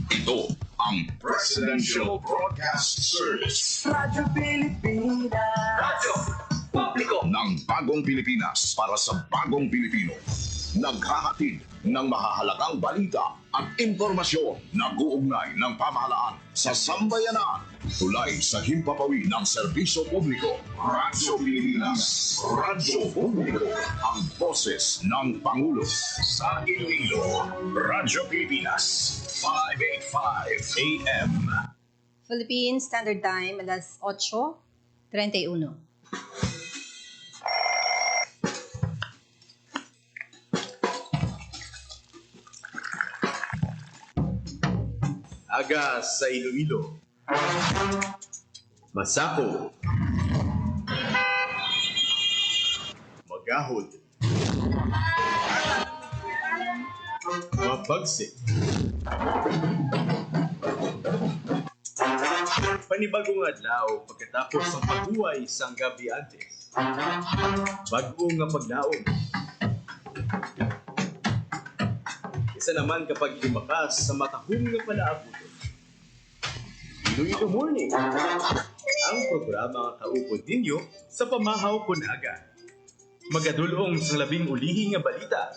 Ito ang Presidential Broadcast Service. Radyo Pilipinas. Radyo Publiko ng Bagong Pilipinas para sa Bagong Pilipino. Naghahatid ng mahahalagang balita at impormasyon na guugnay ng pamahalaan sa sambayanan. Tulay sa himpapawid ng serbisyo publiko. Radyo Pilipinas. Radyo Publiko. Ang boses ng Pangulo. Sa Iloilo, Radyo Pilipinas. 585 AM. Philippine Standard Time, alas 8:31. Aga sa Iloilo. Masako. Magahod. Mabagsik. Panibagong adlaw pagkatapos ng paghuway sang gabi antes. Bago nga paglaom. Isa naman kapag lumakas sa matahong nga palaabuton. Iloilo Morning, ang programa kaupod ninyo sa pamahaw kunaga. Magadulong sa labing ulihi nga balita.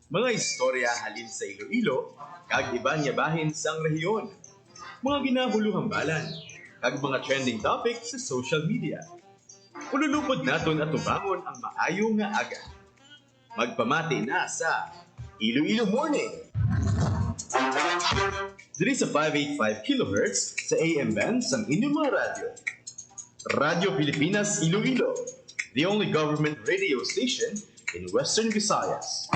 Mga istorya halin sa Iloilo, kag iba niya bahin sang rehiyon. Mga ginahuluhang balan, kag mga trending topics sa social media. Ululupod naton at tubangon ang maayo nga aga. Magpamati na sa Iloilo Morning. Diri sa 585 kHz sa AM band sa inyong mga radyo. Radyo Pilipinas Iloilo, the only government radio station in Western Visayas.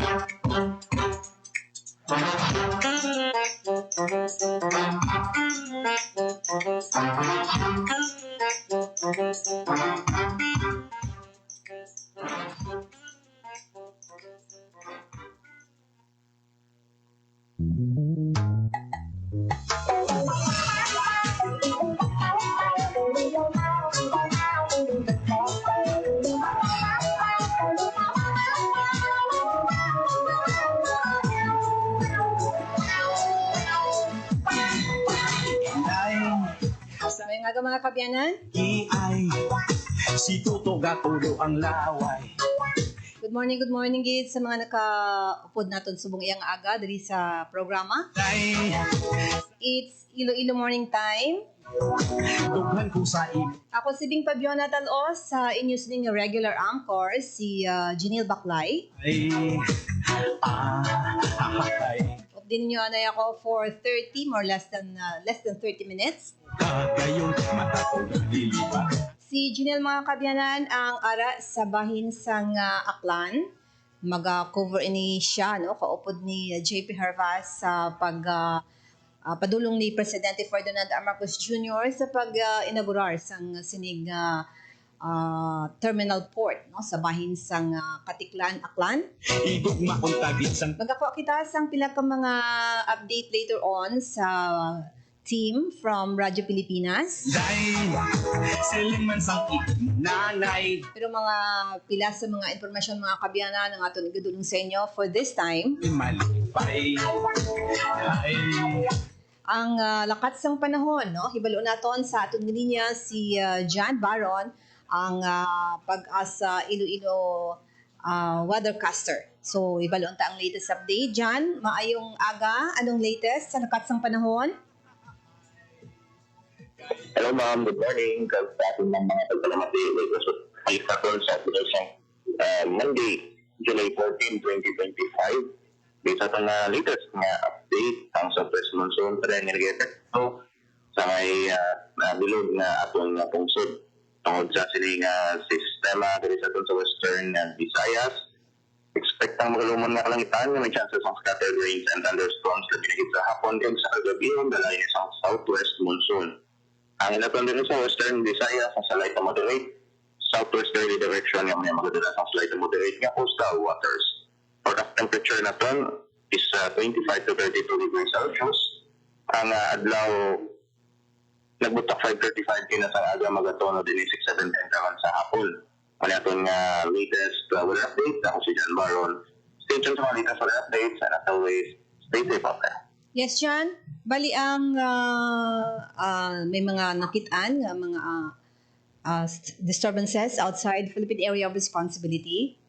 May nga mga kabyanan. Iay, si Tuto Gatulo ang laway. Good morning gid sa mga nakaupod naton subong iyang aga diri sa programa. Ay, It's Iloilo Morning Time. dughan ko sa imo. Ako si Bing Pabiona Talos sa inyong sining regular anchor si Janelle Baclay. Ay, ay, Din niyo anay ako for 30 more less than 30 minutes. kagayon mata ko naglilipat. Si Janelle mga kabyanan ang ara sa bahin sang Aklan. Mag-cover ini siya no kaupod ni JP Harvas sa padulong ni Presidente Ferdinand R. Marcos Jr. sa pag-inaugurar sang sinig terminal port no sa bahin sang Katiklan, Aklan. Igugma kong tagit sang Magkakuha kita sang pila ka mga update later on sa team from Radyo Pilipinas. day, siling man sang nanay. Pero mga pila sa mga impormasyon mga kabyanan ang aton igadulong sa inyo for this time. Malipay, ay, Ang lakat sang panahon, no? Hibalo naton sa aton linya si John Baron, ang Pag-asa Iloilo weathercaster. So, ibalo ta ang latest update. John, maayong aga. Anong latest sa lakat sang panahon? Hello ma'am, good morning. Kagpapin ng mga pagpalamati. Ay katol sa Monday, July 14, 2025. Based sa itong latest nga update ang Southwest Monsoon Triangulator. So, sa may bilog na atong pungsod tungkol sa sining sistema dito sa itong sa Western Visayas. Expect ang magalumon na kalangitan na may chances ng scattered rains and thunderstorms na binigit sa hapon din sa kagabi dalayan isang Southwest Monsoon. Ang inaton din sa Western Visayas sa slight to moderate, southwesterly direction yung may magadala sa slight to moderate nga coastal waters. Forecast temperature na ton is 25 to 32 degrees Celsius. Ang adlaw nagbutak 5:35 kina sa aga magatono din 6:17 karon sa hapon. Ano aton nga latest weather update ako si John Baron. Stay tuned sa mga latest weather updates and as always, stay safe out there. Yes, John. Bali ang may mga nakitaan nga mga disturbances outside Philippine Area of Responsibility.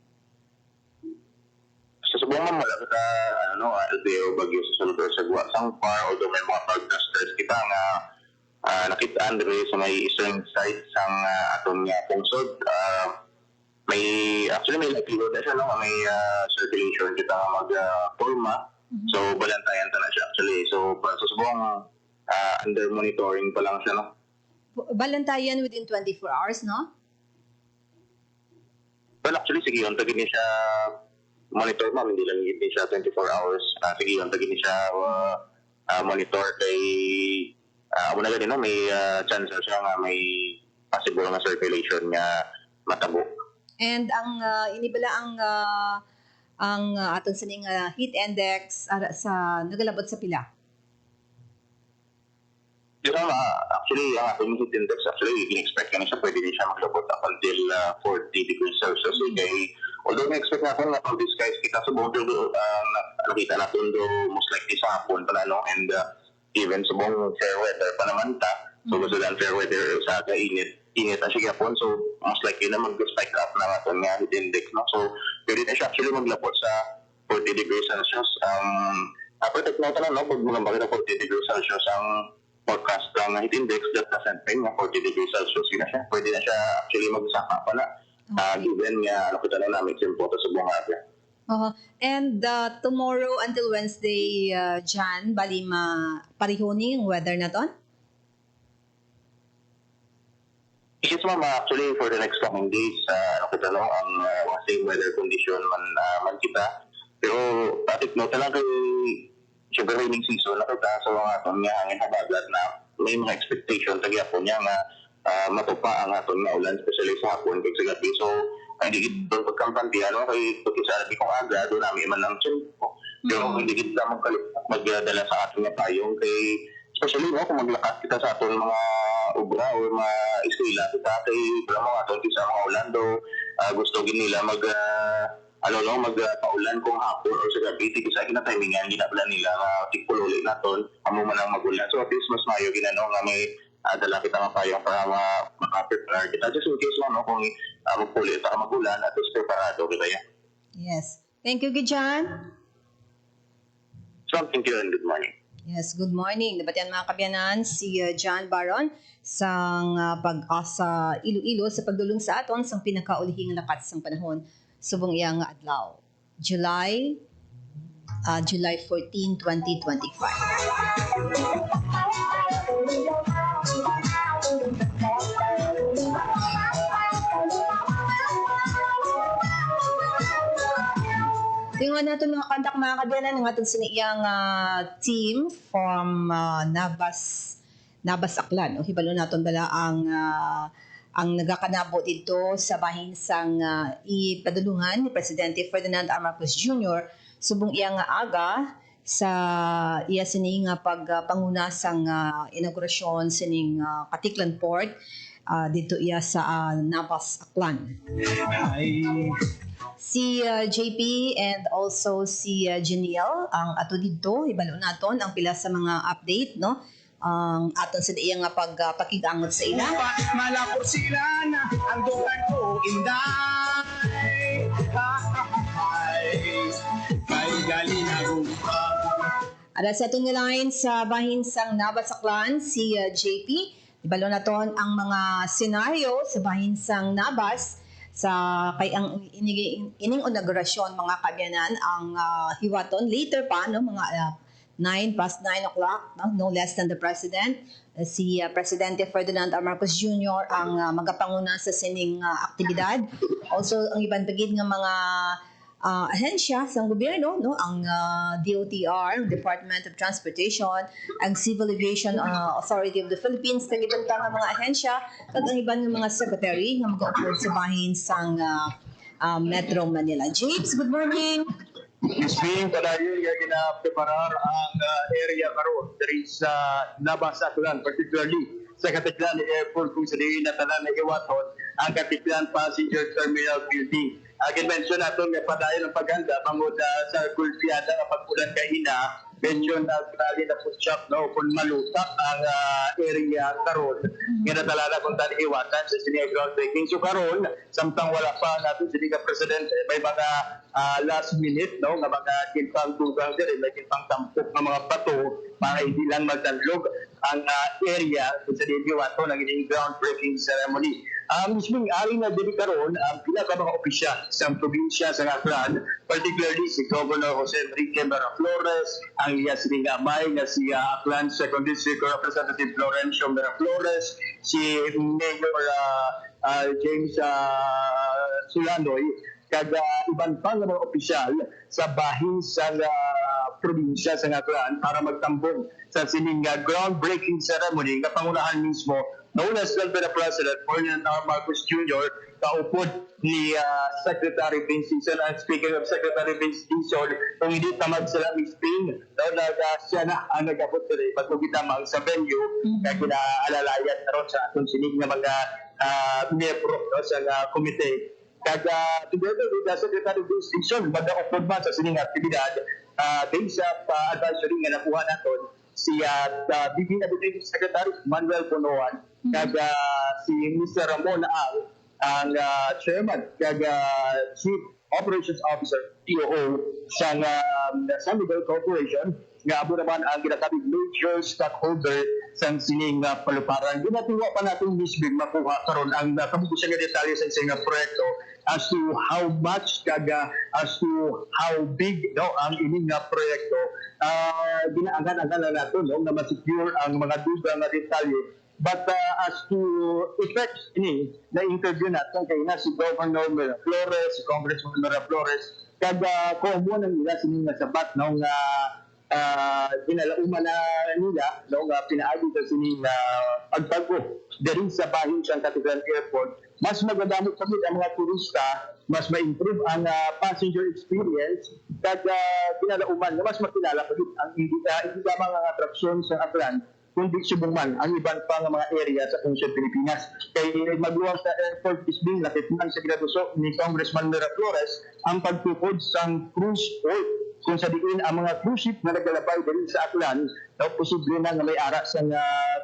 Sa subong man wala kita LTO Bagyo sa sulod sa Gwa Sangpar, although may mga broadcasters kita nga nakitaan diri sa may eastern side sang aton nga pungsod. May likelihood na siya no may circulation kita nga mag-forma. So balantayan ta na siya actually. So sa subong under monitoring pa lang siya no. Balantayan within 24 hours, no? Well, actually, sige, yung tagin niya siya monitor ma'am, hindi lang hindi siya 24 hours. Sige, yung tagin niya siya monitor kay una ganun, no? May chance siya nga may possible nga circulation nga matabo. And ang inibala ang aton sining heat index sa nagalabot sa pila. Actually, ang ating heat index, actually, in-expect ka na siya, pwede din siya maglabot up until 40 degrees Celsius. Okay? Although, na-expect natin na pang disguise kita sa buong nakita natin do most likely sa hapon pala, no? And even sa buong fair weather pa naman ta. So, gusto lang fair weather sa init na siya hapon. So, most likely na mag-spike up na natin nga heat index, no? So, pwede na siya actually maglabot sa 40 degrees Celsius. Protect natin lang, no? Pag magambak na 40 degrees Celsius, ang forecast ng heat index that doesn't pay nga 40 degrees Celsius na siya. Pwede na siya actually magsaka pa na. Given nga, kita na namin simpo sa buong area. And tomorrow until Wednesday, Jan, bali pareho ni yung weather na ton? Yes, ma'am. Actually, for the next coming days, kita no, ang same weather condition man kita. Pero, take note na lang kay siyempre raining season na kita sa mga aton nga hangin habagat na may mga expectation tagi hapon niya nga matupa ang aton nga ulan especially sa hapon kay sa gabi. So hindi kita pagkampanti kay pagkisarabi kong aga doon namin man ang tiyempo. Pero hindi kita magdala sa aton nga payong kay especially kung maglakas kita sa aton mga ubra o mga eskwela kita kay wala mga aton kisa mga ulan do gusto nila magpaulan kung hapon o sa gabi, kasi kinatimingan, ginaplan nila nga tikpululi na ton, amo man ang magulan. So at least mas mayo ginano nga may dala kita nga payong para maka-prepare kita. Just in case lang, kung magpuli ka magulan, at least preparado kita yan. Yes. Thank you, Gijan. So, thank you and good morning. Yes, good morning. Nabatian mga kabyanan si John Baron sang pag-asa Iloilo sa pagdulong sa aton sang pinakaulihing lakat sang panahon subong iyang adlaw. July 14, 2025. Tingnan natin mga kantak mga kabyanan ng ating siniyang team from Navas Aklan. Hibalo natin dala ang nagakanabo dito sa bahin sang ipadulungan ni Presidente Ferdinand R. Marcos Jr. subong iyang aga sa iya sining pagpanguna sang inaugurasyon sining Katiklan Port dito iya sa Navas Aklan. Si JP and also si Jeniel ang ato dito ibalo naton ang pila sa mga update no ang aton sa iyang pagpakigangot sa ila. Malapot sila na ang dukan ko inday. Kay gali na rumpa. Ada sa atong line sa bahin sang Navas Aklan si JP. Ibalo naton ang mga senaryo sa bahin sang Navas sa kay ang ining inaugurasyon mga kabyanan ang hiwaton later pa no mga 9 o'clock, no less than the President. Si Presidente Ferdinand R. Marcos Jr. ang magapanguna sa sining aktibidad. Also, ang ibang bagid ng mga ahensya sa gobyerno, no? Ang DOTR, Department of Transportation, ang Civil Aviation Authority of the Philippines, ang ibang ng mga ahensya, at ang ibang ng mga secretary na mag-upload sa bahin sang Metro Manila. James, good morning! Isbing kadayo nga ginapreparar ang area karon diri sa Navas Aklan, particularly sa Katiklan Airport kung sa diin na tanan na iwaton ang Katiklan Passenger Terminal Building. Again, mention natin nga padayon ng paghanda bangod sa Gulfiada nga pagpulan kahina medyo nagdali na po siya kung malutak ang area karon. Nga natalala kung tani iwatan sa sining groundbreaking. So karon, samtang wala pa natin sining presidente, may mga last minute nga mga kintang tugang diri, may kintang tampok ng mga bato, para hindi lang magdalog ang area sa iwato ng ining groundbreaking ceremony. Mismong ari na diri karon ang pila ka mga opisyal sa probinsya sa Aklan, particularly si Governor Jose Enrique Miraflores, ang iya sining amay nga si Aklan Second District Representative Florencio Miraflores, si Mayor James Sulanoy, kag iban pa nga mga opisyal sa bahin sa probinsya sa Aklan para magtambong sa sining groundbreaking ceremony nga pangunahan mismo noon as well by the President Ferdinand R. Marcos Jr. kaupod ni Secretary Vince Dizon. And speaking of Secretary Vince Dizon, kung hindi tamad sila misting, siya na ang nag-abot rin pagkugitamang sa venue kaya kinaalalayan na ron sa atong sinig na mga miyembro sa komite. Kaya together with the Secretary Vince Dizon, mag-upod man sa sining aktibidad, based sa advisory nga nakuha natin, si BB Deputy Secretary Manuel Bonoan, kag si Mr. Ramon ang chairman, kag Chief Operations Officer, COO, sa San Miguel Corporation, nga abo naman ang ginatawag major stockholder sa sining paluparan. Ginatuwa pa natin misbig makuha karon ang kabubusan nga detalye sa sining proyekto as to how much kaga, as to how big ang ining proyekto. Ginaagan-agan na natin na ma-secure ang mga duda nga detalye. But as to effects ini na interview natin kay na si Governor Miraflores, si Congressman Miraflores, kada komo na nila sining sabat nung ginalauman na nila nung pinaagi sa sining pagpagpo diri sa bahin sa Cathedral Airport. Mas magadamot pa ang mga turista, mas ma-improve ang passenger experience, kag ginalauman na mas makilala pa ang hindi lamang ang atraksyon sa Aklan, kundi subong man ang iban pa nga mga area sa Kungsyon Pilipinas. Kay magluwag sa airport isbing lakit man sa ginatusok ni Congressman Miraflores ang pagtukod sa cruise port kung sa diin ang mga cruise ship na naglalabay din sa Aklan na posible na nga may ara sa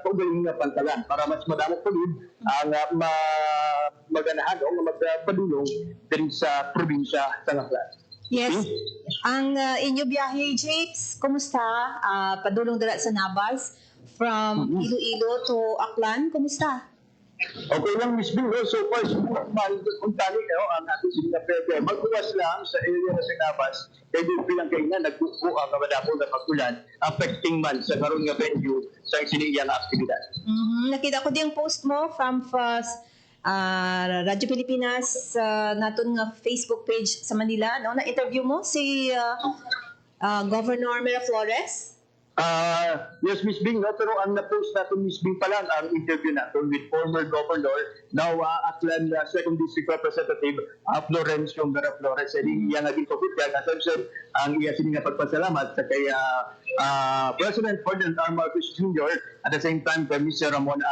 kaugaling nga pantalan para mas madamot pagid ang maganahan o magpadulong din sa probinsya sa Aklan. Yes. Ang inyo biyahe, Japes, kumusta? Padulong dala sa Nabas from Iloilo to Aklan, kumusta? Okay lang, Miss Bill. So far, kung tali ang ating sinapete, magbuwas lang sa area na sa Nabas, kaya doon bilang kayo na nagbuko ang kamadapong na pagkulan, affecting man sa karoon nga venue sa siniyang aktividad. Nakita ko din yung post mo from Radyo Pilipinas, naton nga Facebook page sa Manila, no? Na-interview mo si Governor Miraflores. Yes, Miss Bing, no? Pero ang na-post natin, Miss Bing pa lang, ang interview natin with former Governor, now Aklan Second District Representative Florencio Miraflores. Yan naging kapit, kaya nasamsam ang iya sining pagpasalamat sa kay President Ferdinand R. Marcos Jr. at the same time kay Mr. Ramon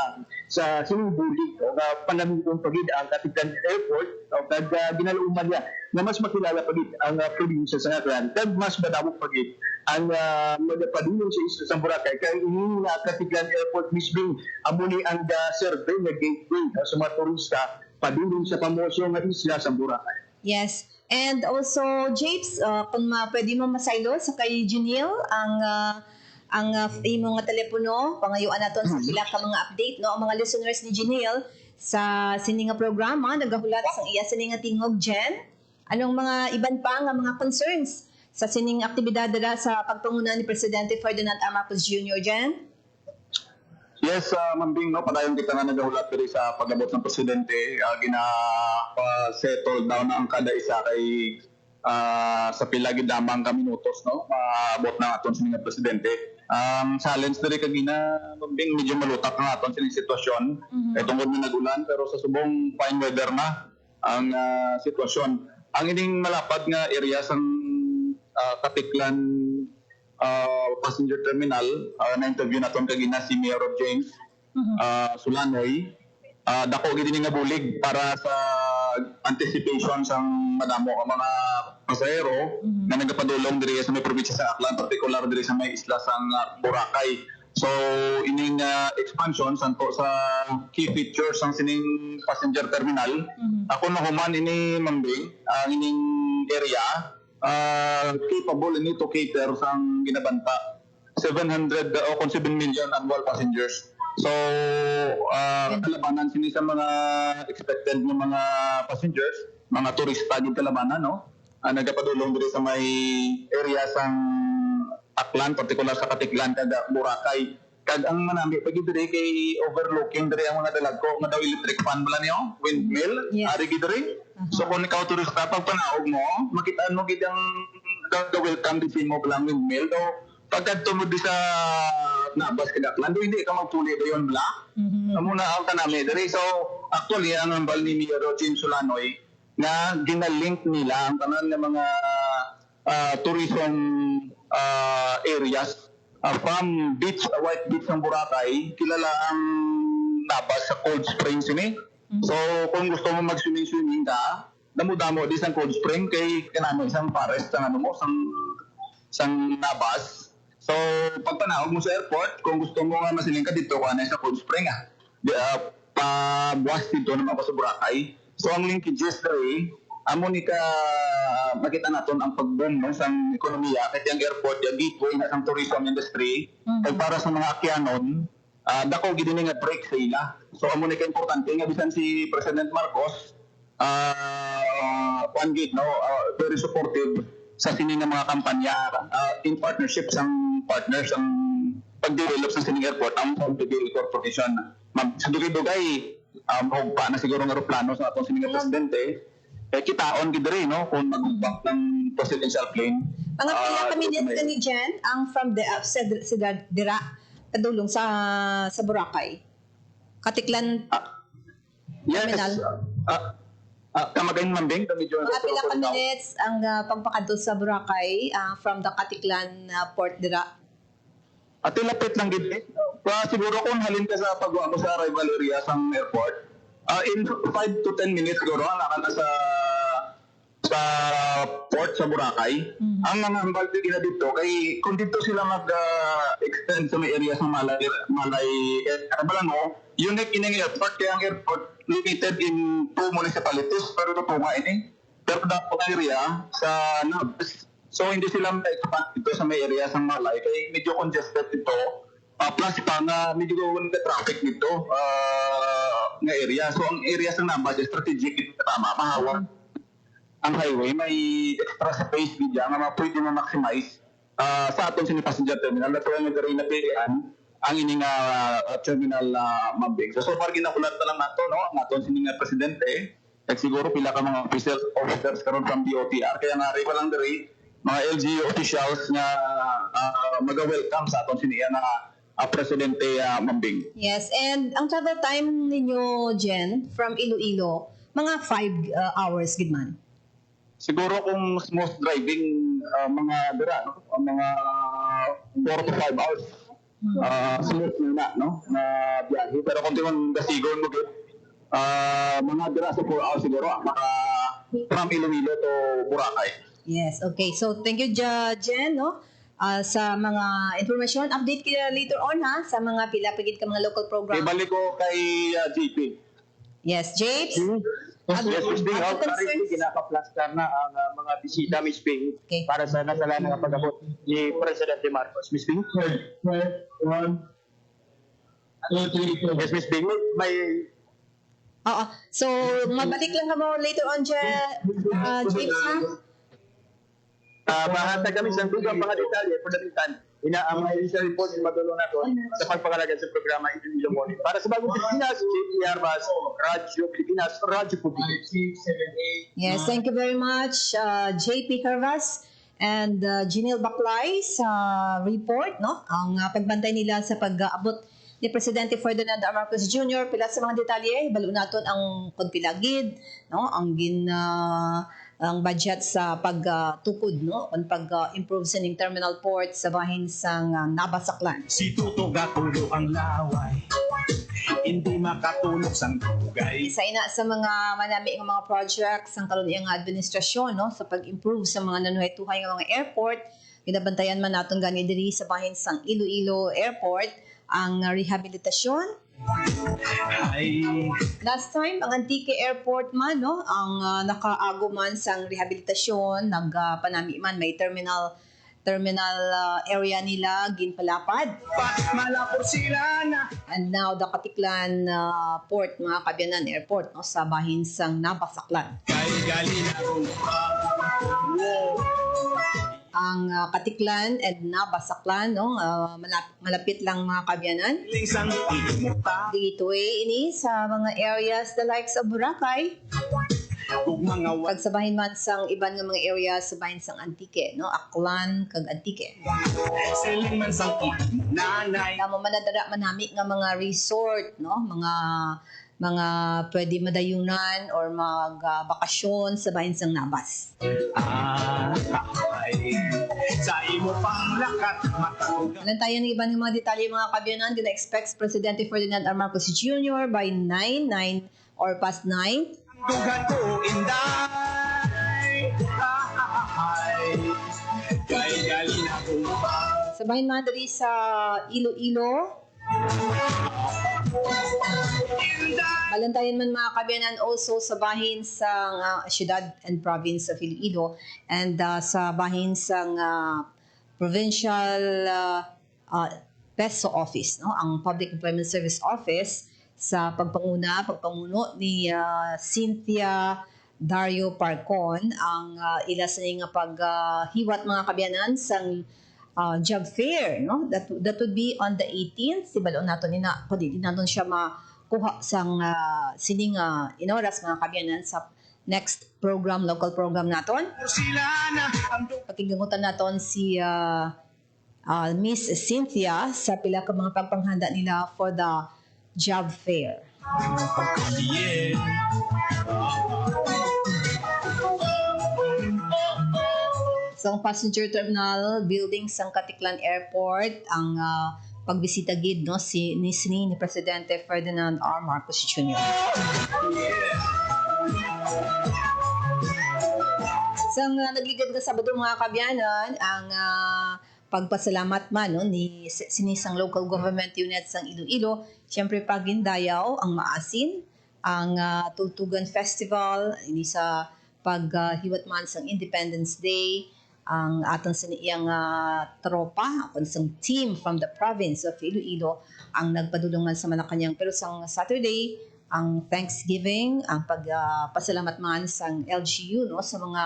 sa sinubuli panamitong pagid ang Cathedral Airport kag ginalauman niya na mas makilala pagid ang probinsya sa Aklan kag mas madamo pagid ang magapadulong sa isla sa Boracay kay ini nga Cathedral Airport mismo amo ni ang survey nga gateway sa mga turista padulong sa pamosyo nga isla sa Boracay. Yes. And also, Japes, kung pwede mo masaylo sa kay Janelle, ang imong nga telepono, pangayuan naton sa pila ka mga update, no? Ang mga listeners ni Janelle sa sininga programa, nagahulat sa iya sininga tingog, Jen. Anong mga iban pa nga mga concerns sa sining aktibidad dala sa pagpanguna ni Presidente Ferdinand R. Marcos Jr., Jen? Yes, Mambing, no, padayon kita nga nagahulat diri sa pag-abot ng presidente, settle down na ang kada isa kay sa pila gid lamang ka minutos, no, maabot na aton sining presidente. Ang challenge diri kagina, Mambing, medyo malutak na aton sining sitwasyon. Tungod na nagulan pero sa subong fine weather na ang sitwasyon. Ang ining malapad nga area sang Katiklan passenger terminal, na-interview naton kagina si Mayor James Sulanoy. Dako gid nga bulig para sa anticipation sang madamo ang mga pasahero na nagapadulong diri sa may probinsya sa Aklan, particular diri sa may isla sang Boracay. So ining expansion santo sa key features sang sining passenger terminal. Ako na human ini mambing ang ining area capable ini to cater sang ginabanta 700 o 7 million annual passengers. So kalabanan sini sa mga expected ng mga passengers, mga turista din kalabanan, no? Nagapadulong diri sa may area sang Aklan, particular sa Katiklan kada Boracay. Kag ang manami pag diri kay overlooking diri ang mga dalagko nga daw electric fan bala niyo, windmill, ari diri. So kung ikaw turista pag panaog mo, makitaan mo gid ang the welcome din mo blang windmill daw pagkadto mo di sa nabas kada Aklan, hindi ka magpuli dayon bla. Amo na ang kanami diri. So actually ang ambal ni Mayor James Solanoy na ginalink nila ang tanan ng mga tourism areas from beach, White Beach ng Boracay, kilala ang nabas sa Cold Springs ini. So kung gusto mo mag-swimming ka, damo-damo di sa Cold Spring kay kanamo isang forest sang ano mo sang nabas. So pag panahog mo sa airport, kung gusto mo nga masiling ka dito kana sa Cold Spring pabuwas dito naman ako sa Boracay. So ang linkages dere amo ni ka makita naton ang pagboom no sang ekonomiya kay ang airport yung gateway na sang tourism industry kay para sa mga akyanon dako gid ni nga break sa ila. So amo ni ka importante nga bisan si President Marcos very supportive sa sini nga mga kampanya in partnership sang partners ang pag-develop sa sining airport ang Philippine Corporation. Sa dugay-dugay pa na siguro nga plano sa atong sining presidente kitaon gid rin no kung mag-bank ng presidential plane. Mga pila ka minutes ni Jen ang from the dira padulong sa Boracay. Katiklan terminal. Kamagayon mambing medyo mga pila ka minutes ang pagpakadto sa Boracay from the Katiklan port dira. At ilapit lang gid siguro kung halin ka sa pagwa mo sa arrival area sa airport in 5 to 10 minutes siguro nakana sa port sa Boracay. Ang mga ambal na dito kay kung dito sila mag-extend sa may area sa Malay kabala mo unique ining airport kaya ang airport located in 2 municipalities pero ito nga ini pero dapat area sa Nabas. So hindi sila ma-expand dito sa may area sa Malay kay medyo congested dito. Plus pa nga medyo traffic dito nga area. So ang area sa Nabas strategic ito tama mahawak ang highway may extra space gid nga pwede ma-maximize sa aton sa passenger terminal na nga diri na pilian ang ining terminal mambing. So far ginakulat na lang nato no ang aton sining presidente kag siguro pila ka mga officers karon from DOTR kaya nga pa lang diri mga LGU officials nga maga-welcome sa aton siniya na presidente mambing. Yes, and ang travel time ninyo Jen from Iloilo mga 5 hours gid man. Siguro kung smooth driving mga dira no mga 4 to 5 hours smooth na no na biyahe pero kung timan gasigon mo gid mga dira sa 4 hours siguro maka from Iloilo to Boracay. Yes, okay. So thank you Jen no sa mga information update kita later on ha sa mga pila pagid ka mga local program. Ibalik ko kay JP. Yes, Japes. Yes, Miss Bing, currently kinaka-plaster na ang mga bisita, Miss Bing, para sa nasalaan ng pag-abot ni Presidente Marcos. Miss Bing? Yes, Miss Bing, may... Oo. So, mabalik lang ka mo later on, Japes, ha? Mahatag kami sa dugang mga detalye for the meantime. Inaamay sa report ng madulong natin sa pagpangalagan sa programa Iloilo Morning. Para sa Bagong Pilipinas, JP Arbas, Radyo Pilipinas, Radyo Public. Yes, thank you very much, JP Carvas and Janelle Baclay sa report, no? Ang pagbantay nila sa pag-abot ni Presidente Ferdinand R. Marcos Jr. Pila sa mga detalye, balo naton ang konpilagid, no? Ang budget sa pagtukod no on pag-improve sa ning terminal port sa bahin sang Nabas Aklan. Si Tuto Gatulo ang laway hindi makatulog sang dugay. Isa ina sa mga manami nga mga projects ang karon iyang administrasyon no sa pag-improve sa mga nanuhay-tuhay nga mga airport. Ginabantayan man naton gani diri sa bahin sang Iloilo Airport ang rehabilitasyon. Ay, Last time ang Antique Airport man no ang nakaago man sang rehabilitasyon, nagpanami man may terminal area nila ginpalapad. malapor sila na. And now the Katiklan Port mga Kabyanan Airport no sa bahin sang Nabasaklan. Gali na kung Ang Katiklan and Nabasaklan no malapit lang mga Kabyanan. sang imuta. Dito ini sa mga areas the likes of Boracay. Kung mga Pagsabahin man sang iban nga mga areas sa bahin sang Antique no Aklan kag Antique. siling man sang nanay. Tama manadara manami nga mga resort no mga pwede madayunan or magbakasyon sa bahin sang Nabas. Ay, sa imo pang lakat matulog. Alam tayo ng iba ng mga detalye mga Kabyanan. Gina-expects Presidente Ferdinand R. Marcos Jr. by 9 or past 9. Dugan ko inday. Kay gali na kung Sabahin man dali sa Iloilo. Balantayan man mga Kabyanan also sa bahin sa syudad and province of Iloilo and sa bahin sa provincial PESO office no ang Public Employment Service Office sa pagpamuno ni Cynthia Dario Parcon ang ila sa nga paghiwat mga Kabyanan sang job fair no that would be on the 18th sibalo naton ina kundi naton siya makuha sang sining inoras mga Kabyanan sa next program local program naton sila na ang pakigangutan naton si Miss Cynthia sa pila ka mga pagpanghanda nila for the job fair. yeah. Sa passenger terminal building sa Katiklan Airport ang pagbisita gid no ni Presidente Ferdinand R. Marcos Jr. Sa nagligad nga Sabado mga Kabyanan ang pagpasalamat man no ni sinisang local government unit sang Iloilo, syempre pagindayaw ang maasin ang Tultugan Festival ini sa paghiwat man sang Independence Day ang aton sa iyang tropa aton sang team from the province of Iloilo ang nagpadulungan sa Malacañang pero sang Saturday ang Thanksgiving ang pagpasalamat man sang LGU no sa mga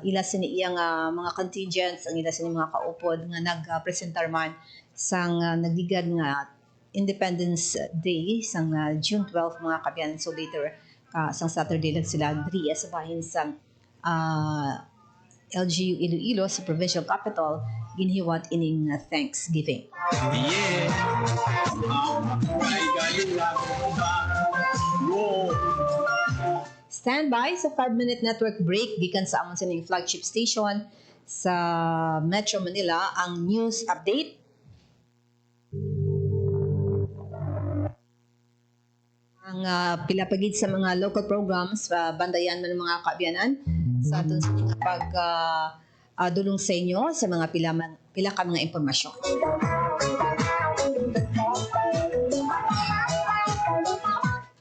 ila sa iyang mga contingents ang ila sa mga kaupod nga nagpresentar man sang nagligad nga Independence Day sang June 12 mga Kabyanan so later sang Saturday lang sila diri sa bahin sang LGU Iloilo sa provincial capital ginhiwat ining Thanksgiving. Yeah. Kay gali na kung Stand by sa 5-minute network break gikan sa amon sining flagship station sa Metro Manila ang news update. Ang pila pagid sa mga local programs bandayan man mga Kabyanan sa aton sa dulong sa inyo sa mga pila ka mga impormasyon.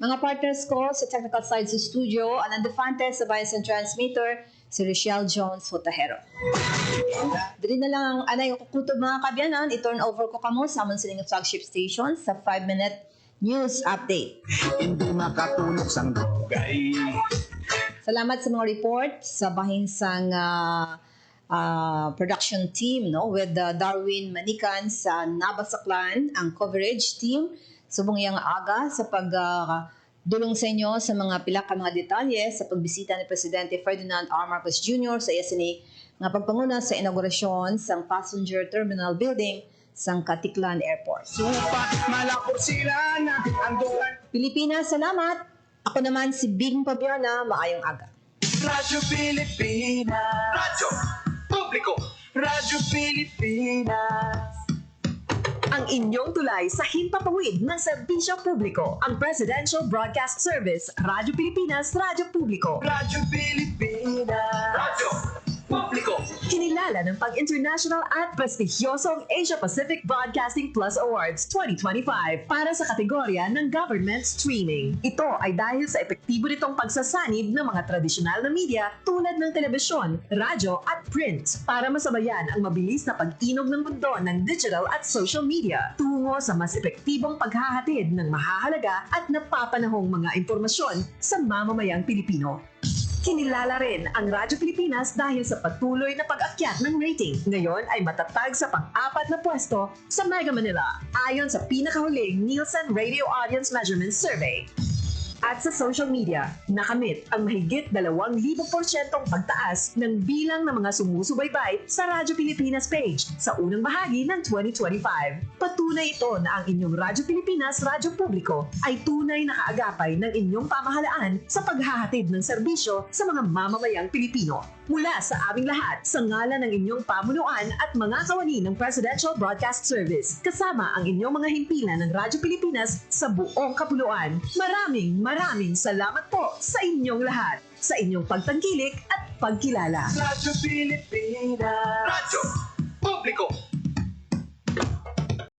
Mga partners ko sa technical side sa studio, Alan Defante sa Vice and Transmitter, si Rochelle Jones Hotahero. Dili na lang ang anay kukutob mga Kabyanan, i-turn over ko kamo sa amon sining flagship station sa 5-minute news update. hindi makatulog sang dugay. Salamat sa mga report sa bahin sang production team no with Darwin Manikan sa Nabasaklan ang coverage team subong yang aga sa dulong sa inyo sa mga pila ka mga detalye sa pagbisita ni Presidente Ferdinand R. Marcos Jr. sa ISNA nga pagpanguna sa inaugurasyon sang passenger terminal building sang Katiklan Airport. Supa, malapor sila na ang dugan. Pilipinas, salamat! Ako naman si Bing Pabiana, maayong aga. Radyo Pilipinas. Radyo Publiko. Radyo Pilipinas. Ang inyong tulay sa himpapawid ng serbisyo publiko. Ang Presidential Broadcast Service, Radyo Pilipinas, Radyo Publiko. Radyo Pilipinas. Radyo Publiko. Kinilala ng pag-international at prestigyosong Asia Pacific Broadcasting Plus Awards 2025 para sa kategorya ng Government Streaming. Ito ay dahil sa epektibo nitong pagsasanib ng mga tradisyonal na media tulad ng telebisyon, radyo at print para masabayan ang mabilis na pag-inog ng mundo ng digital at social media tungo sa mas epektibong paghahatid ng mahahalaga at napapanahong mga impormasyon sa mamamayang Pilipino. Kinilala rin ang Radyo Pilipinas dahil sa patuloy na pag-akyat ng rating. Ngayon ay matatag sa pang-4 na pwesto sa Mega Manila ayon sa pinakahuling Nielsen Radio Audience Measurement Survey. At sa social media, nakamit ang mahigit 2,000% pagtaas ng bilang ng mga sumusubaybay sa Radyo Pilipinas page sa unang bahagi ng 2025. Patunay ito na ang inyong Radyo Pilipinas Radyo Publiko ay tunay na kaagapay ng inyong pamahalaan sa paghahatid ng serbisyo sa mga mamamayang Pilipino. Mula sa aming lahat, sa ngalan ng inyong pamunuan at mga kawani ng Presidential Broadcast Service, kasama ang inyong mga himpilan ng Radyo Pilipinas sa buong kapuluan. Maraming salamat po sa inyong lahat, sa inyong pagtangkilik at pagkilala. Radyo Pilipinas. Radyo